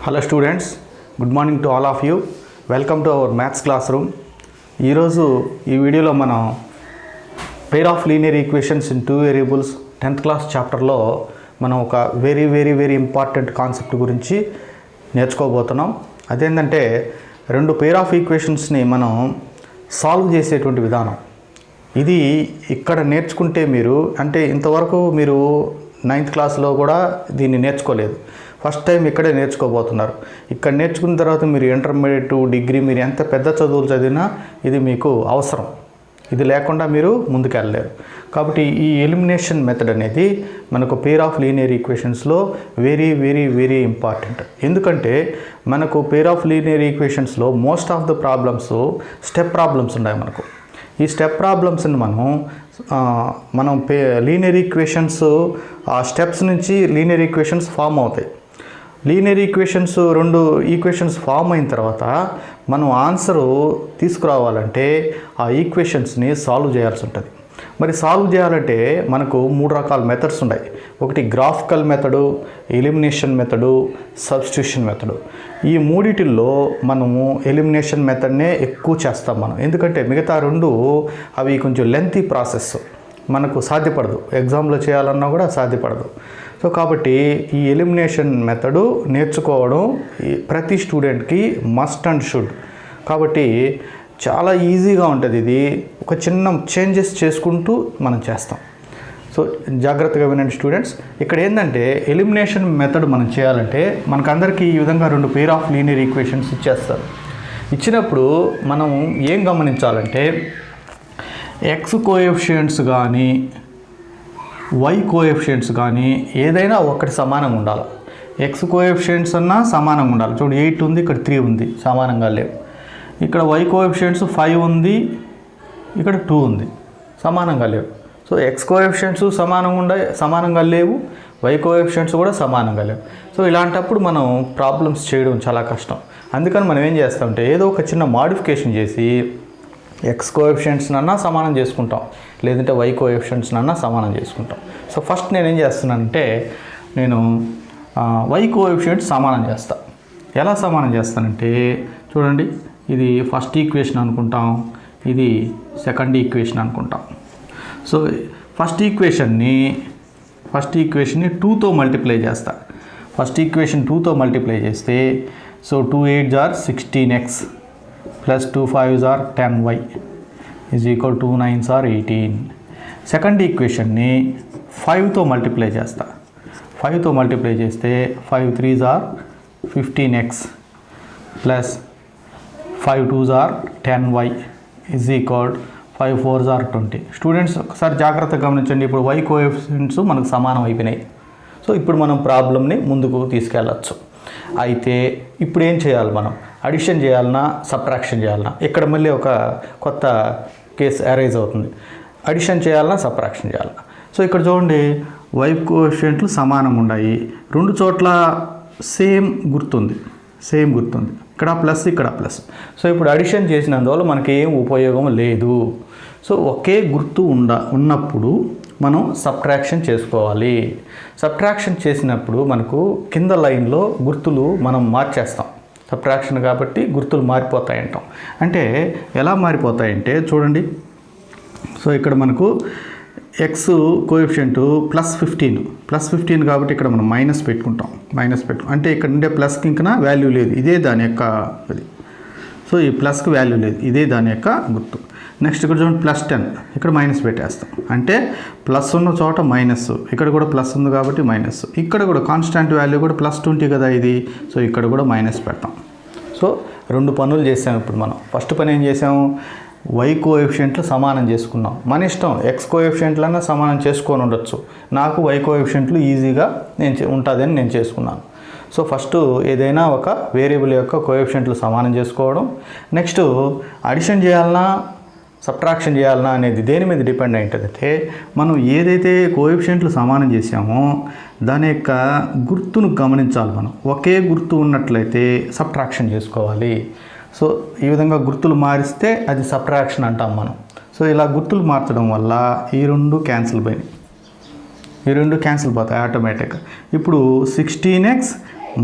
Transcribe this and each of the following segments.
Hello students, good morning to all of you. Welcome to our maths class room. ఈరోజు ఈ వీడియోలో మనం pair of linear equations in 2 variables 10th class చాప్టర్లో మనం ఒక very important concept గురించి నేర్చుకోబోతున్నాం. అదేంటంటే రెండు పెయిర్ ఆఫ్ ఈక్వేషన్స్ని మనం సాల్వ్ చేసేటువంటి విధానం. ఇది ఇక్కడ నేర్చుకుంటే మీరు అంటే ఇంతవరకు మీరు 9th క్లాస్లో కూడా దీన్ని నేర్చుకోలేదు. ఫస్ట్ టైం ఇక్కడే నేర్చుకోబోతున్నారు. ఇక్కడ నేర్చుకున్న తర్వాత మీరు ఇంటర్మీడియట్, డిగ్రీ, మీరు ఎంత పెద్ద చదువులు చదివినా ఇది మీకు అవసరం. ఇది లేకుండా మీరు ముందుకెళ్ళలేరు. కాబట్టి ఈ ఎలిమినేషన్ మెథడ్ అనేది మనకు పెయిర్ ఆఫ్ లీనియర్ ఈక్వేషన్స్లో వెరీ ఇంపార్టెంట్. ఎందుకంటే మనకు పెయిర్ ఆఫ్ లీనియర్ ఈక్వేషన్స్లో most of the problems step problems ఉన్నాయి. మనకు ఈ స్టెప్ ప్రాబ్లమ్స్ని మనం లీనియర్ ఈక్వేషన్స్ ఆ స్టెప్స్ నుంచి లీనియర్ ఈక్వేషన్స్ ఫామ్ అవుతాయి. లీనియర్ ఈక్వేషన్స్ రెండు ఈక్వేషన్స్ ఫామ్ అయిన తర్వాత మనం ఆన్సరు తీసుకురావాలంటే ఆ ఈక్వేషన్స్ని సాల్వ్ చేయాల్సి ఉంటుంది. మరి సాల్వ్ చేయాలంటే మనకు 3 రకాల మెథడ్స్ ఉన్నాయి. ఒకటి graphical method, elimination method, substitution method. ఈ మూడిటిల్లో మనము ఎలిమినేషన్ మెథడ్నే ఎక్కువ చేస్తాం మనం. ఎందుకంటే మిగతా రెండు అవి కొంచెం లెంతీ ప్రాసెస్, మనకు సాధ్యపడదు. ఎగ్జామ్లో చేయాలన్నా కూడా సాధ్యపడదు. సో కాబట్టి ఈ ఎలిమినేషన్ మెథడు నేర్చుకోవడం ప్రతి స్టూడెంట్కి మస్ట్ అండ్ షుడ్. కాబట్టి చాలా ఈజీగా ఉంటుంది. ఇది ఒక చిన్న చేంజెస్ చేసుకుంటూ మనం చేస్తాం. సో జాగ్రత్తగా వినండి స్టూడెంట్స్. ఇక్కడ ఏంటంటే ఎలిమినేషన్ మెథడ్ మనం చేయాలంటే మనకందరికీ ఈ విధంగా రెండు పెయిర్ ఆఫ్ లీనియర్ ఈక్వేషన్స్ ఇచ్చేస్తారు. ఇచ్చినప్పుడు మనం ఏం గమనించాలంటే ఎక్స్ కోఎఫిషియంట్స్ కానీ వై కోఎఫిషియంట్స్ కానీ ఏదైనా ఒకటి సమానంగా ఉండాలి. ఎక్స్ కోఎఫిషియంట్స్ అన్నా సమానంగా ఉండాలి. చూడు 8 ఉంది, ఇక్కడ 3 ఉంది, సమానంగా లేవు. ఇక్కడ వై కోఎఫిషియంట్స్ 5 ఉంది, ఇక్కడ 2 ఉంది, సమానంగా లేవు. సో ఎక్స్ కోఎఫిషియంట్స్ సమానంగా లేవు, వై కోఎఫిషియంట్స్ కూడా సమానంగా లేవు. సో ఇలాంటప్పుడు మనం ప్రాబ్లమ్స్ చేయడం చాలా కష్టం. అందుకని మనం ఏం చేస్తామంటే ఏదో ఒక చిన్న మాడిఫికేషన్ చేసి ఎక్స్ కోఎఫిషియంట్స్నన్నా సమానం చేసుకుంటాం, లేదంటే వై కోఎఫిషియంట్స్నన్నా సమానం చేసుకుంటాం. సో ఫస్ట్ నేను ఏం చేస్తున్నానంటే నేను వై కోఎఫిషియంట్స్ సమానం చేస్తా. ఎలా సమానం చేస్తానంటే చూడండి, ఇది ఫస్ట్ ఈక్వేషన్ అనుకుంటాం, ఇది సెకండ్ ఈక్వేషన్ అనుకుంటాం. సో ఫస్ట్ ఈక్వేషన్ని 2తో మల్టిప్లై చేస్తా. ఫస్ట్ ఈక్వేషన్ 2తో మల్టిప్లై చేస్తే so 2 8s are 16x plus 2 5s are 10y is equal to 2 9s are 18. Second ఈక్వేషన్ని 5తో మల్టిప్లై చేస్తా. 5తో మల్టిప్లై చేస్తే 5 3s are 15x plus 5 2s are 10y is equal 5 4s are 20. Students ఒకసారి జాగ్రత్తగా గమనించండి. ఇప్పుడు y coefficients మనకు సమానం అయిపోయినాయి. సో ఇప్పుడు మనం ప్రాబ్లమ్ని ముందుకు తీసుకెళ్ళచ్చు. అయితే ఇప్పుడు ఏం చేయాలి, మనం అడిషన్ చేయాలన్నా సబ్ట్రాక్షన్ చేయాలన్నా? ఇక్కడ మళ్ళీ ఒక కొత్త కేసు అరైజ్ అవుతుంది. అడిషన్ చేయాలన్నా సబ్ట్రాక్షన్ చేయాలన్నా? సో ఇక్కడ చూడండి, వై కోఎఫిషియంట్లు సమానంగా ఉన్నాయి, రెండు చోట్ల సేమ్ గుర్తుంది. ఇక్కడ ప్లస్, ఇక్కడ ప్లస్. సో ఇప్పుడు అడిషన్ చేసినందువల్ల మనకి ఏం ఉపయోగం లేదు. సో ఒకే గుర్తు ఉన్నప్పుడు మనం సబ్ట్రాక్షన్ చేసుకోవాలి. సబ్ట్రాక్షన్ చేసినప్పుడు మనకు కింద లైన్లో గుర్తులు మనం మార్చేస్తాం. సబ్ట్రాక్షన్ కాబట్టి గుర్తులు మారిపోతాయి అంటాం. అంటే ఎలా మారిపోతాయంటే చూడండి, సో ఇక్కడ మనకు ఎక్స్ కోఎఫిషియంట్ ప్లస్ 15 కాబట్టి ఇక్కడ మనం మైనస్ పెట్టుకుంటాం. అంటే ఇక్కడ ఉండే ప్లస్కి ఇంకా వాల్యూ లేదు, ఇదే దాని యొక్క ఇది. సో ఈ ప్లస్కి వాల్యూ లేదు, ఇదే దాని యొక్క గుర్తు. నెక్స్ట్ ఇక్కడ చూడండి ప్లస్ 10, ఇక్కడ మైనస్ పెట్టేస్తాం. అంటే ప్లస్ ఉన్న చోట మైనస్, ఇక్కడ కూడా ప్లస్ ఉంది కాబట్టి మైనస్. ఇక్కడ కూడా కాన్స్టాంట్ వాల్యూ కూడా ప్లస్ 20 కదా ఇది. సో ఇక్కడ కూడా మైనస్ పెడతాం. సో రెండు పనులు చేసాము. ఇప్పుడు మనం ఫస్ట్ పని ఏం చేసాము, వై కోఎఫిషియంట్లు సమానం చేసుకున్నాం. మన ఇష్టం, ఎక్స్ కోఎఫిషియంట్లన్నా సమానం చేసుకొని ఉండొచ్చు. నాకు వై కోఎఫిషియంట్లు ఈజీగా ఉంటుందని నేను చేసుకున్నాను. సో ఫస్ట్ ఏదైనా ఒక వేరియబుల్ యొక్క కోఎఫిషియంట్లు సమానం చేసుకోవడం. నెక్స్ట్ అడిషన్ చేయాలన్నా సబ్ట్రాక్షన్ చేయాలన్నా అనేది దేని మీద డిపెండ్ అయి ఉంటుందంటే మనం ఏదైతే కోఎఫిషియంట్లు సమానం చేసామో దాని యొక్క గుర్తును గమనించాలి. మనం ఒకే గుర్తు ఉన్నట్లయితే సబ్ట్రాక్షన్ చేసుకోవాలి. సో ఈ విధంగా గుర్తులు మారిస్తే అది సబ్ట్రాక్షన్ అంటాం మనం. సో ఇలా గుర్తులు మార్చడం వల్ల ఈ రెండు క్యాన్సిల్ పోతాయి ఆటోమేటిక్గా. ఇప్పుడు 16x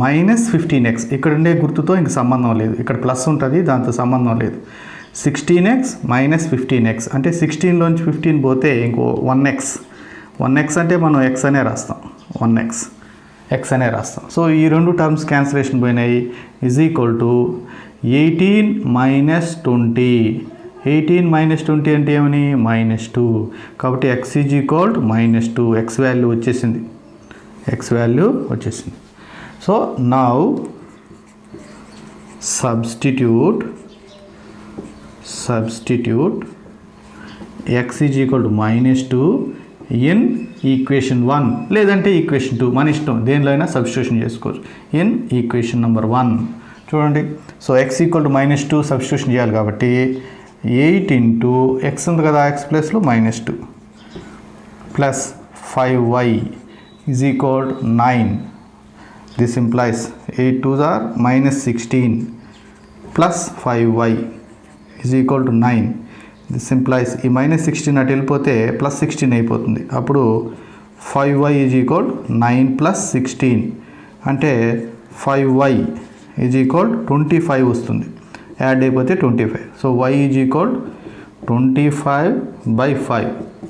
-15x ఇక్కడ ఉండే గుర్తుతో ఇంక సంబంధం లేదు, ఇక్కడ ప్లస్ ఉంటుంది దాంతో సంబంధం లేదు. 16x - 15x అంటే 16లోంచి 15 పోతే ఇంకో 1x అంటే మనం x అనే రాస్తాం, 1x x అనే రాస్తాం. సో ఈ రెండు టర్మ్స్ క్యాన్సిలేషన్ పోయినాయి. Is equal to 18 - 20. 18 - 20 అంటే ఏమని -2. కాబట్టి x is equal -2. x value వచ్చేసింది, so now substitute x is equal to -2 in equation 1 లేదంటే ఈక్వేషన్ 2 మన ఇష్టం, దేనిలో అయినా సబ్స్టిట్యూషన్ చేసుకోవచ్చు. ఇన్ ఈక్వేషన్ నెంబర్ 1 చూడండి. So x equal to -2 substitution చేయాలి కాబట్టి 8 ఇంటూ x ఉంది కదా, x ప్లస్లో -2 plus 5y is equal 9. This implies 8 2s are -16 plus 5y is equal to 9. This implies ఈ -16 అటు వెళ్ళిపోతే +16 అయిపోతుంది. అప్పుడు 5y ఈజ్ ఈక్వల్ 9 + 16 అంటే 5y ఈజ్ ఈక్వల్ 25 వస్తుంది. యాడ్ అయిపోతే 25. So y is equal 25/5.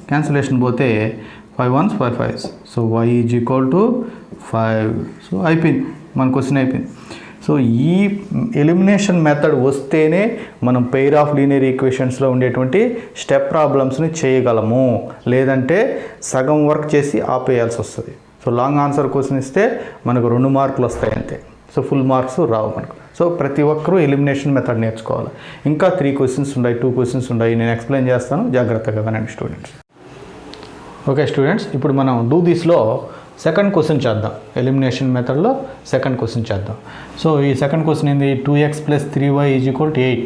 Cancellation పోతే 5 1s 5 5s. So y is equal to 5. So అయిపోయింది, మన క్వశ్చన్ అయిపోయింది. సో ఈ ఎలిమినేషన్ మెథడ్ వస్తేనే మనం పెయిర్ ఆఫ్ లీనియర్ ఈక్వేషన్స్లో ఉండేటువంటి స్టెప్ ప్రాబ్లమ్స్ని చేయగలము, లేదంటే సగం వర్క్ చేసి ఆపేయాల్సి వస్తుంది. సో లాంగ్ ఆన్సర్ క్వశ్చన్ ఇస్తే మనకు 2 మార్కులు వస్తాయి అంతే, సో ఫుల్ మార్క్స్ రావు మనకు. సో ప్రతి ఒక్కరూ ఎలిమినేషన్ మెథడ్ నేర్చుకోవాలి. ఇంకా 3 క్వశ్చన్స్ ఉన్నాయి, 2 క్వశ్చన్స్ ఉన్నాయి, నేను ఎక్స్ప్లెయిన్ చేస్తాను, జాగ్రత్తగా వినండి స్టూడెంట్స్. ఓకే స్టూడెంట్స్, ఇప్పుడు మనం డూ దిస్లో సెకండ్ క్వశ్చన్ చేద్దాం. ఎలిమినేషన్ మెథడ్లో సెకండ్ క్వశ్చన్ చేద్దాం. సో ఈ సెకండ్ క్వశ్చన్ ఏంది, 2x + 3y = 8,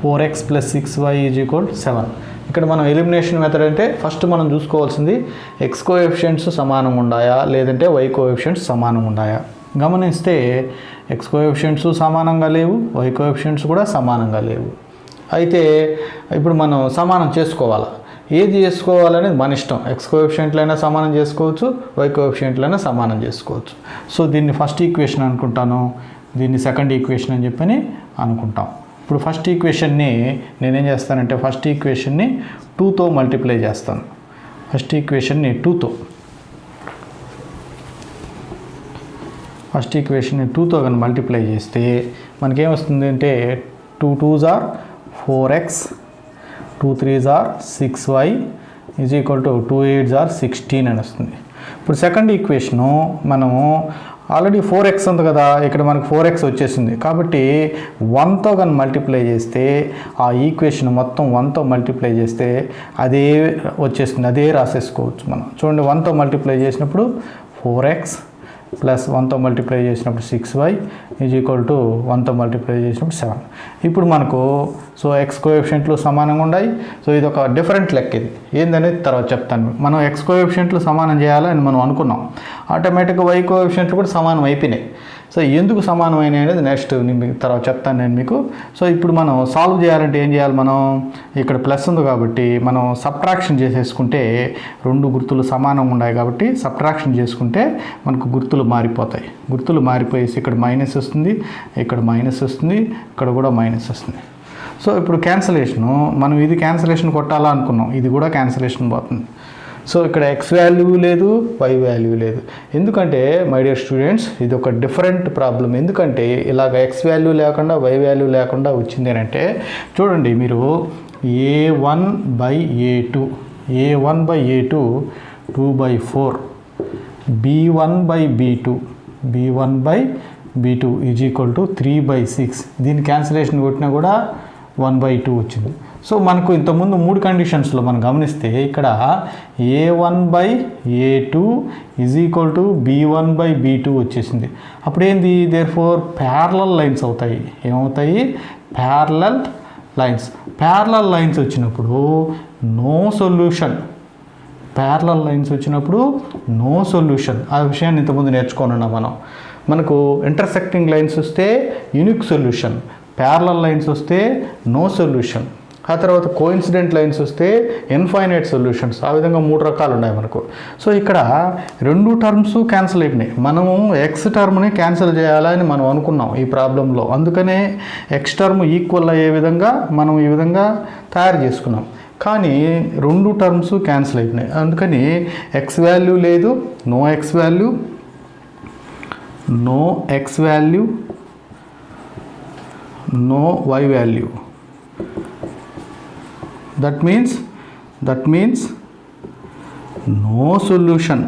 4x + 6y = 7. ఇక్కడ మనం ఎలిమినేషన్ మెథడ్ అంటే ఫస్ట్ మనం చూసుకోవాల్సింది x కోఎఫిషియెంట్స్ సమానంగా ఉన్నాయా లేదంటే y కోఎఫిషియెంట్స్ సమానంగా ఉన్నాయా. గమనిస్తే x కోఎఫిషియెంట్స్ సమానంగా లేవు, y కోఎఫిషియెంట్స్ కూడా సమానంగా లేవు. అయితే ఇప్పుడు మనం సమానం చేసుకోవాలి. ఏది చేసుకోవాలనేది మన ఇష్టం. x కోఎఫిషియెంట్లైనా సమానం చేసుకోవచ్చు, y కోఎఫిషియెంట్లైనా సమానం చేసుకోవచ్చు. సో దీన్ని ఫస్ట్ ఈక్వేషన్ అనుకుంటాను, దీన్ని సెకండ్ ఈక్వేషన్ అని చెప్పని అనుకుంటాం. ఇప్పుడు ఫస్ట్ ఈక్వేషన్ని నేనేం చేస్తానంటే ఫస్ట్ ఈక్వేషన్ని 2తో మల్టిప్లై చేస్తాను. ఫస్ట్ ఈక్వేషన్ని 2తో కానీ మల్టిప్లై చేస్తే మనకేమొస్తుంది అంటే 2 2s are 4x, 2 3s are 6y = 2 8s are 16 అని వస్తుంది. ఇప్పుడు సెకండ్ ఈక్వేషను మనము ఆల్రెడీ 4x ఉంది కదా, ఇక్కడ మనకు 4x వచ్చేసింది కాబట్టి 1తో కానీ మల్టిప్లై చేస్తే ఆ ఈక్వేషన్ మొత్తం 1తో మల్టిప్లై చేస్తే అదే వచ్చేస్తుంది, అదే రాసేసుకోవచ్చు మనం. చూడండి, 1తో మల్టిప్లై చేసినప్పుడు 4x ప్లస్ 1తో మల్టిప్లై చేసినప్పుడు 6y = 1తో మల్టిప్లై చేసినప్పుడు 7. ఇప్పుడు మనకు సో x కోఎఫిషియెంట్లు సమానంగా ఉన్నాయి. సో ఇది ఒక డిఫరెంట్ లెక్క, ఇది ఏందనేది తర్వాత చెప్తాను. మనం x కోఎఫిషియెంట్లు సమానం చేయాలని మనం అనుకున్నాం, ఆటోమేటిక్గా y కోఎఫిషియెంట్లు కూడా సమానం అయిపోయినాయి. సో ఎందుకు సమానమైనవి అనేది నెక్స్ట్ నేను తర్వాత చెప్తాను నేను మీకు. సో ఇప్పుడు మనం సాల్వ్ చేయాలంటే ఏం చేయాలి, మనం ఇక్కడ ప్లస్ ఉంది కాబట్టి మనం సబ్ట్రాక్షన్ చేసేసుకుంటే 2 గుర్తులు సమానంగా ఉన్నాయి కాబట్టి సబ్ట్రాక్షన్ చేసుకుంటే మనకు గుర్తులు మారిపోతాయి. గుర్తులు మారిపోయేసి ఇక్కడ మైనస్ వస్తుంది, ఇక్కడ మైనస్ వస్తుంది, ఇక్కడ కూడా మైనస్ వస్తుంది. సో ఇప్పుడు క్యాన్సిలేషను మనం ఇది క్యాన్సిలేషన్ కొట్టాలా అనుకున్నాం, ఇది కూడా క్యాన్సిలేషన్ పోతుంది. సో ఇక్కడ x వాల్యూ లేదు, y వాల్యూ లేదు. ఎందుకంటే మై డియర్ స్టూడెంట్స్ ఇది ఒక డిఫరెంట్ ప్రాబ్లం. ఎందుకంటే ఇలాగ x వాల్యూ లేకుండా y వాల్యూ లేకుండా వచ్చింది అంటే చూడండి, మీరు a1/a2 2/4 b1/b2 = 3/6. దీని క్యాన్సిలేషన్ కొట్టినా కూడా 1/2 వచ్చింది. సో మనకు ఇంతకుముందు 3 కండిషన్స్లో మనం గమనిస్తే ఇక్కడ a1/a2 = b1/b2 వచ్చేసింది. అప్పుడు ఏంది, దేర్ఫోర్ ప్యారలల్ లైన్స్ అవుతాయి. ఏమవుతాయి, ప్యారలల్ లైన్స్. ప్యారలల్ లైన్స్ వచ్చినప్పుడు నో సొల్యూషన్. ప్యారలల్ లైన్స్ వచ్చినప్పుడు నో సొల్యూషన్. ఆ విషయాన్ని ఇంతకుముందు నేర్చుకున్నాం మనం. మనకు ఇంటర్సెక్టింగ్ లైన్స్ వస్తే యూనిక్ సొల్యూషన్, ప్యారలల్ లైన్స్ వస్తే నో సొల్యూషన్. ఆ తర్వాత కోఇన్సిడెంట్ లైన్స్ వస్తే ఇన్ఫైనైట్ సొల్యూషన్స్. ఆ విధంగా 3 రకాలు ఉన్నాయి మనకు. సో ఇక్కడ 2 టర్మ్స్ క్యాన్సిల్ అయిపోయినాయి. మనము ఎక్స్ టర్మ్ని క్యాన్సిల్ చేయాలని మనం అనుకున్నాం ఈ ప్రాబ్లంలో. అందుకనే ఎక్స్ టర్మ్ ఈక్వల్ అయ్యే విధంగా మనం ఈ విధంగా తయారు చేసుకున్నాం. కానీ 2 టర్మ్స్ క్యాన్సిల్ అయిపోయినాయి. అందుకని ఎక్స్ వాల్యూ లేదు, no x value, no x value, no y value. That means no solution.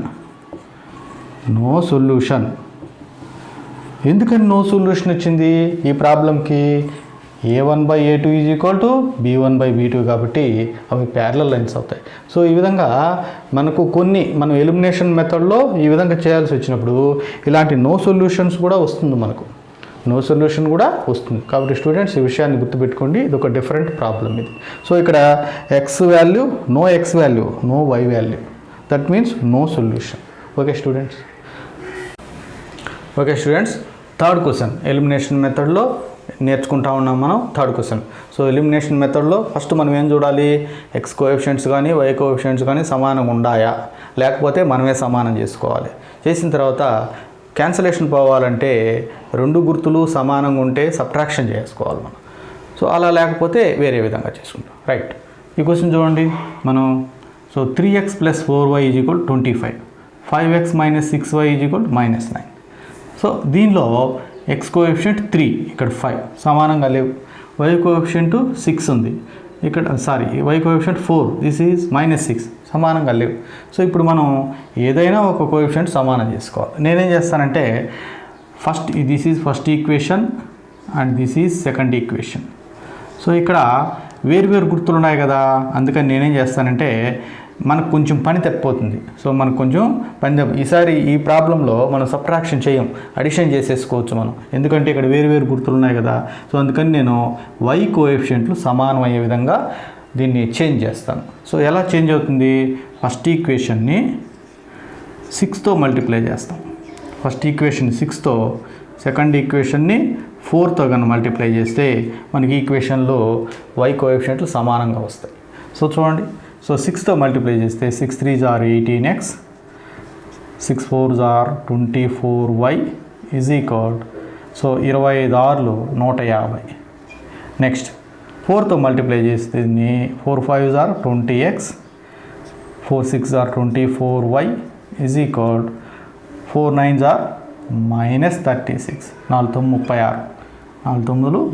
ఎందుకని నో సొల్యూషన్ వచ్చింది ఈ ప్రాబ్లంకి? a1/a2 is equal to b1/b2 కాబట్టి అవి ప్యారలల్ లైన్స్ అవుతాయి. సో ఈ విధంగా మనకు మనం ఎలిమినేషన్ మెథడ్లో ఈ విధంగా చేయాల్సి వచ్చినప్పుడు ఇలాంటి నో సొల్యూషన్స్ కూడా వస్తుంది మనకు. నో సొల్యూషన్ కూడా వస్తుంది. కాబట్టి స్టూడెంట్స్ ఈ విషయాన్ని గుర్తుపెట్టుకోండి. ఇది ఒక డిఫరెంట్ ప్రాబ్లం ఇది. సో ఇక్కడ x value, no x value, no y value, that means no solution. Okay students, third question elimination మెథడ్లో నేర్చుకుంటా ఉన్నాం మనం. Third question. సో ఎలిమినేషన్ మెథడ్లో ఫస్ట్ మనం ఏం చూడాలి? ఎక్స్ కోఎఫిషియెంట్స్ కానీ వై కోఎఫిషియెంట్స్ కానీ సమానంగా ఉండాయా, లేకపోతే మనమే సమానం చేసుకోవాలి. చేసిన తర్వాత క్యాన్సలేషన్ పోవాలంటే 2 గుర్తులు సమానంగా ఉంటే సబ్ట్రాక్షన్ చేసుకోవాలి మనం. సో అలా లేకపోతే వేరే విధంగా చేసుకుంటాం. రైట్, ఈ క్వశ్చన్ చూడండి మనం. So 3x + 4y = 25, 5x - 6y = -9. So దీనిలో ఎక్స్ కోఎఫిషియంట్ 3, ఇక్కడ 5 సమానంగా లేవు. వై కోఎఫిషియంట్ 6 ఉంది ఇక్కడ, వై కోఎఫిషియంట్ 4, దిస్ ఈజ్ -6 సమానంగా లేవు. సో ఇప్పుడు మనం ఏదైనా ఒక కోఎఫిషియంట్ సమానం చేసుకోవాలి. నేనేం చేస్తానంటే this is first equation and this is second equation. So ఇక్కడ వేరు గుర్తులు ఉన్నాయి కదా, అందుకని నేనేం చేస్తానంటే మనకు కొంచెం పని తప్పిపోతుంది. సో మనకు కొంచెం ఈసారి ఈ ప్రాబ్లంలో మనం సబ్ట్రాక్షన్ చేయం, అడిషన్ చేసేసుకోవచ్చు మనం, ఎందుకంటే ఇక్కడ వేరు గుర్తులు ఉన్నాయి కదా. సో అందుకని నేను వై కోఎఫిషియంట్లు సమానం అయ్యే విధంగా దీన్ని చేంజ్ చేస్తాను. సో ఎలా చేంజ్ అవుతుంది? ఫస్ట్ ఈక్వేషన్ని 6తో మల్టిప్లై చేస్తాం. ఫస్ట్ ఈక్వేషన్ 6తో, సెకండ్ ఈక్వేషన్ని 4తో కనుక మల్టిప్లై చేస్తే మనకి ఈక్వేషన్లో వై కోఎఫిషియంట్లు సమానంగా వస్తాయి. సో చూడండి, సో 6తో మల్టిప్లై చేస్తే 6 3s are 18x, 6 4s are 24y is equal, so 25 6లు 150. నెక్స్ట్ 4తో మల్టిప్లై చేస్తే 4 5s are 20x, 4 6s are 24y is equal, 4 9s are -36, 4 36, 4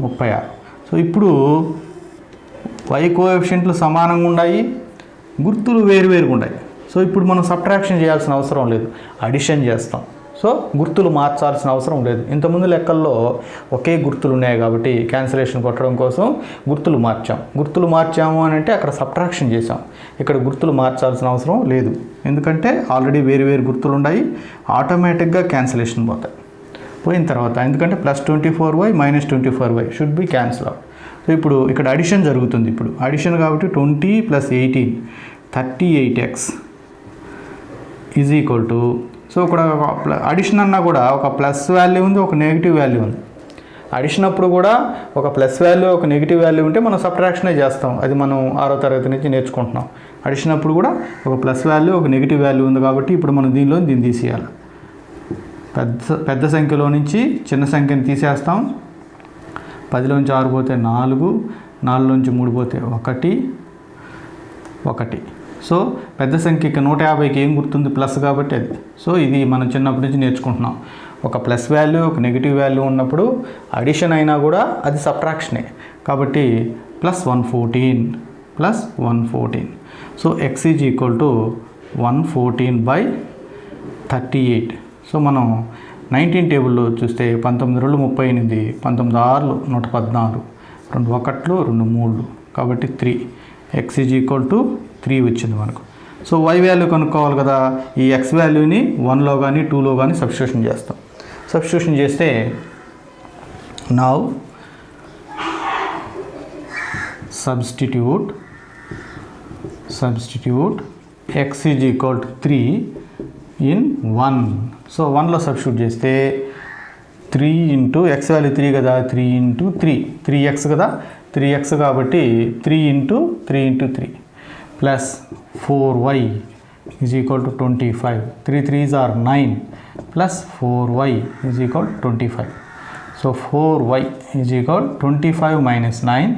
36. So ఇప్పుడు వై కోఎఫిషియంట్లు సమానంగా ఉన్నాయి, గుర్తులు వేరుగా ఉన్నాయి. సో ఇప్పుడు మనం సబ్ట్రాక్షన్ చేయాల్సిన అవసరం లేదు, అడిషన్ చేస్తాం. సో గుర్తులు మార్చాల్సిన అవసరం లేదు. ఇంతకుముందు లెక్కల్లో ఒకే గుర్తులు ఉన్నాయి కాబట్టి క్యాన్సిలేషన్ కొట్టడం కోసం గుర్తులు మార్చాము అని అంటే అక్కడ సబ్ట్రాక్షన్ చేసాం. ఇక్కడ గుర్తులు మార్చాల్సిన అవసరం లేదు, ఎందుకంటే ఆల్రెడీ వేరు గుర్తులు ఉన్నాయి, ఆటోమేటిక్గా క్యాన్సిలేషన్ పోయిన తర్వాత, ఎందుకంటే +24y - 24y should be cancel out. So ఇప్పుడు ఇక్కడ అడిషన్ జరుగుతుంది. ఇప్పుడు అడిషన్ కాబట్టి 20 + 18 38x is equal to, so ఇక్కడ అడిషన్ అన్నా కూడా ఒక ప్లస్ వాల్యూ ఉంది, ఒక నెగిటివ్ వాల్యూ ఉంది. అడిషన్ అప్పుడు కూడా ఒక ప్లస్ వాల్యూ, ఒక నెగిటివ్ వాల్యూ ఉంటే మనం సబ్ట్రాక్షనే చేస్తాం. అది మనం 6వ తరగతి నుంచి నేర్చుకుంటున్నాం. అడిషన్ అప్పుడు కూడా ఒక ప్లస్ వాల్యూ, ఒక నెగిటివ్ వాల్యూ ఉంది కాబట్టి ఇప్పుడు మనం దీన్ని తీసేయాలి. పెద్ద సంఖ్యలో నుంచి చిన్న సంఖ్యను తీసేస్తాం. 10లోంచి 6 పోతే 4, 4లోంచి 3 పోతే 1. సో పెద్ద సంఖ్యకి 150కి ఏం గుర్తుంది? ప్లస్ కాబట్టి అది. సో ఇది మనం చిన్నప్పటి నుంచి నేర్చుకుంటున్నాం. ఒక ప్లస్ వాల్యూ, ఒక నెగిటివ్ వాల్యూ ఉన్నప్పుడు అడిషన్ అయినా కూడా అది సబ్ట్రాక్షనే కాబట్టి +114. So x is equal to 114/38. So మనం 19 టేబుల్లో చూస్తే 19 2 38, 19 6 114, 2 1 2 3 కాబట్టి 3. x ఈజ్ ఈక్వల్ టు 3 వచ్చింది మనకు. సో y వాల్యూ కనుక్కోవాలి కదా, ఈ x వాల్యూని 1లో కానీ 2లో కానీ సబ్స్టిట్యూషన్ చేస్తాం. సబ్స్టిట్యూషన్ చేస్తే now substitute x is equal to 3 in 1. So 1లో సబ్స్టిట్యూట్ చేస్తే 3 ఇంటూ x వాల్యూ 3 కదా, 3 ఇంటూ 3 3x కదా, 3x కాబట్టి 3 into 3 plus 4y is equal to 25. 3 3s are 9 plus 4y is equal 25. So 4y is equal 25 minus 9,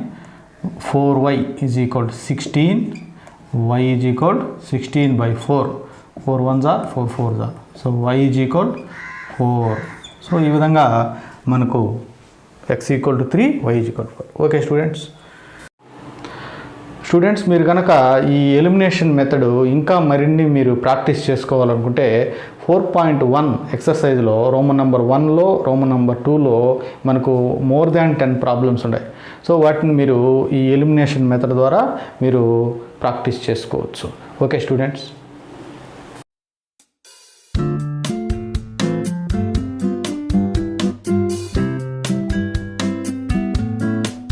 4y is equal 16, y is equal 16 by 4. 4 1s are 4 4s are. So y is equal 4. So ఈ విధంగా మనకు x equal to 3, y is equal 4. Okay students మీరు కనుక ఈ elimination method ఇంకా మరిన్ని మీరు practice చేసుకోవాలనుకుంటే 4.1 ఎక్సర్సైజ్లో రోమన్ నెంబర్ 1లో రోమన్ నెంబర్ 2లో మనకు మోర్ దాన్ 10 ప్రాబ్లమ్స్ ఉన్నాయి. సో వాటిని మీరు ఈ ఎలిమినేషన్ మెథడ్ ద్వారా మీరు ప్రాక్టీస్ చేసుకోవచ్చు. Okay students.